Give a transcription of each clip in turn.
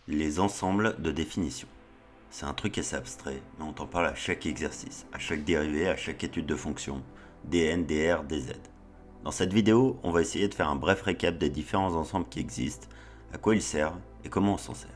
Les ensembles de définition. C'est un truc assez abstrait, mais on t'en parle à chaque exercice, à chaque dérivé, à chaque étude de fonction, dn, dr, dz. Dans cette vidéo, on va essayer de faire un bref récap des différents ensembles qui existent, à quoi ils servent et comment on s'en sert.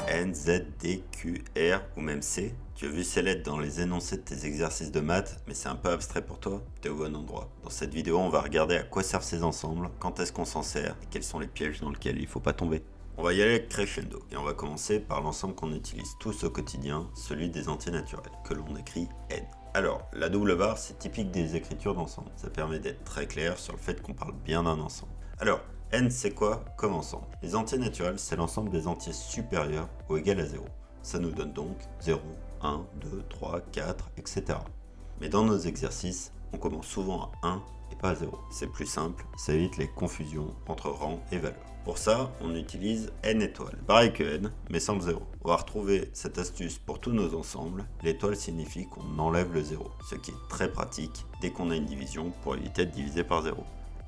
N, Z, D, Q, R ou même C. Tu as vu ces lettres dans les énoncés de tes exercices de maths, mais c'est un peu abstrait pour toi, t'es au bon endroit. Dans cette vidéo, on va regarder à quoi servent ces ensembles, quand est-ce qu'on s'en sert, et quels sont les pièges dans lesquels il ne faut pas tomber. On va y aller crescendo, et on va commencer par l'ensemble qu'on utilise tous au quotidien, celui des entiers naturels, que l'on écrit N. Alors, la double barre, c'est typique des écritures d'ensemble. Ça permet d'être très clair sur le fait qu'on parle bien d'un ensemble. Alors, N, c'est quoi comme ensemble? Les entiers naturels, c'est l'ensemble des entiers supérieurs ou égal à 0. Ça nous donne donc 0, 1, 2, 3, 4, etc. Mais dans nos exercices, on commence souvent à 1 et pas à 0. C'est plus simple, ça évite les confusions entre rang et valeur. Pour ça, on utilise n étoiles. Pareil que n, mais sans le 0. On va retrouver cette astuce pour tous nos ensembles. L'étoile signifie qu'on enlève le 0, ce qui est très pratique dès qu'on a une division pour éviter de diviser par 0.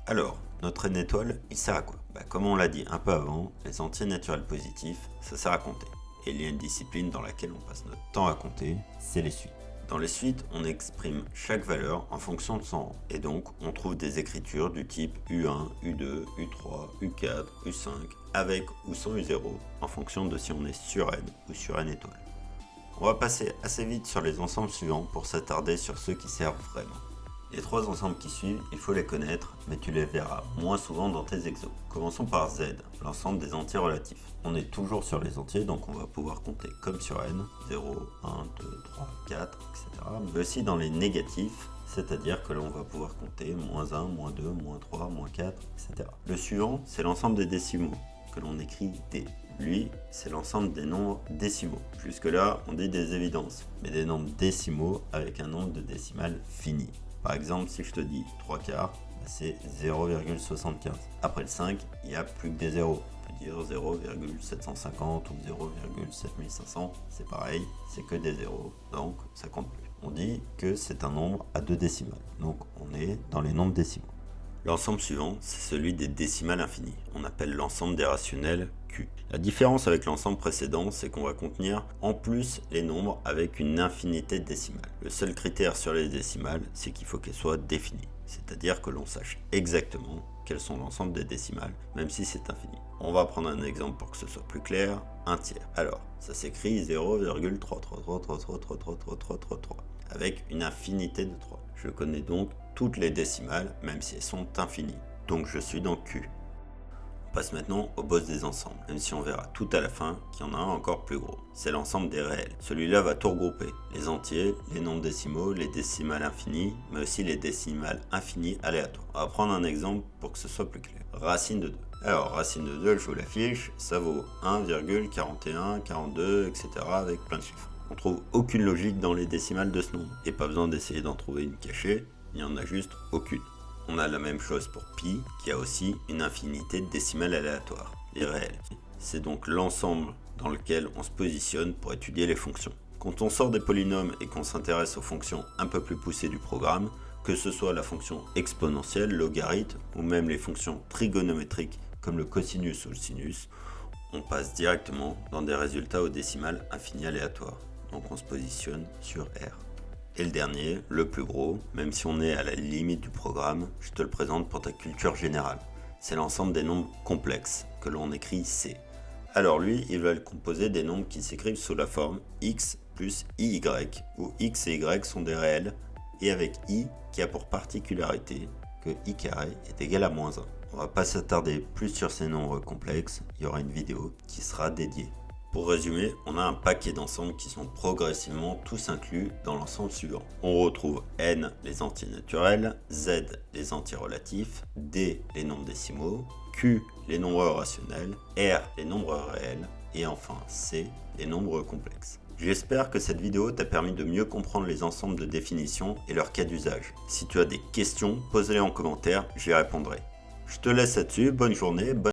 Alors, notre n étoile, il sert à quoi? Comme on l'a dit un peu avant, les entiers naturels positifs, ça sert à compter. Et il y a une discipline dans laquelle on passe notre temps à compter, c'est les suites. Dans les suites, on exprime chaque valeur en fonction de son rang. Et donc, on trouve des écritures du type U1, U2, U3, U4, U5, avec ou sans U0, en fonction de si on est sur N ou sur N étoile. On va passer assez vite sur les ensembles suivants pour s'attarder sur ceux qui servent vraiment. Les trois ensembles qui suivent, il faut les connaître, mais tu les verras moins souvent dans tes exos. Commençons par Z, l'ensemble des entiers relatifs. On est toujours sur les entiers, donc on va pouvoir compter comme sur N, 0, 1, 2, 3, 4, etc. Mais aussi dans les négatifs, c'est-à-dire que l'on va pouvoir compter moins 1, moins 2, moins 3, moins 4, etc. Le suivant, c'est l'ensemble des décimaux, que l'on écrit D. Lui, c'est l'ensemble des nombres décimaux. Jusque-là, on dit des évidences, mais des nombres décimaux avec un nombre de décimales fini. Par exemple, si je te dis 3 quarts, c'est 0,75. Après le 5, il n'y a plus que des zéros. On peut dire 0,750 ou 0,7500. C'est pareil, c'est que des zéros, donc ça compte plus. On dit que c'est un nombre à deux décimales. Donc on est dans les nombres décimaux. L'ensemble suivant, c'est celui des décimales infinies. On appelle l'ensemble des rationnels Q. La différence avec l'ensemble précédent, c'est qu'on va contenir en plus les nombres avec une infinité de décimales. Le seul critère sur les décimales, c'est qu'il faut qu'elles soient définies. C'est-à-dire que l'on sache exactement quels sont l'ensemble des décimales, même si c'est infini. On va prendre un exemple pour que ce soit plus clair, un tiers. Alors, ça s'écrit 0,333333333 avec une infinité de 3. Je connais donc toutes les décimales, même si elles sont infinies. Donc je suis dans Q. On passe maintenant au boss des ensembles, même si on verra tout à la fin qu'il y en a un encore plus gros. C'est l'ensemble des réels. Celui-là va tout regrouper. Les entiers, les nombres décimaux, les décimales infinies, mais aussi les décimales infinies aléatoires. On va prendre un exemple pour que ce soit plus clair. Racine de 2. Alors, racine de 2, je vous l'affiche, ça vaut 1,41, 42, etc. avec plein de chiffres. On trouve aucune logique dans les décimales de ce nombre. Et pas besoin d'essayer d'en trouver une cachée, il n'y en a juste aucune. On a la même chose pour pi, qui a aussi une infinité de décimales aléatoires, les réels. C'est donc l'ensemble dans lequel on se positionne pour étudier les fonctions. Quand on sort des polynômes et qu'on s'intéresse aux fonctions un peu plus poussées du programme, que ce soit la fonction exponentielle, logarithme, ou même les fonctions trigonométriques, comme le cosinus ou le sinus, on passe directement dans des résultats aux décimales infinies aléatoires. Donc on se positionne sur R. Et le dernier, le plus gros, même si on est à la limite du programme, je te le présente pour ta culture générale. C'est l'ensemble des nombres complexes, que l'on écrit C. Alors lui, il va être composé des nombres qui s'écrivent sous la forme x plus iy, où x et y sont des réels, et avec i qui a pour particularité que i carré est égal à moins 1. On va pas s'attarder plus sur ces nombres complexes, il y aura une vidéo qui sera dédiée. Pour résumer, on a un paquet d'ensembles qui sont progressivement tous inclus dans l'ensemble suivant. On retrouve N, les entiers naturels, Z, les entiers relatifs, D, les nombres décimaux, Q, les nombres rationnels, R, les nombres réels, et enfin C, les nombres complexes. J'espère que cette vidéo t'a permis de mieux comprendre les ensembles de définition et leurs cas d'usage. Si tu as des questions, pose-les en commentaire, j'y répondrai. Je te laisse là-dessus, bonne journée, bonne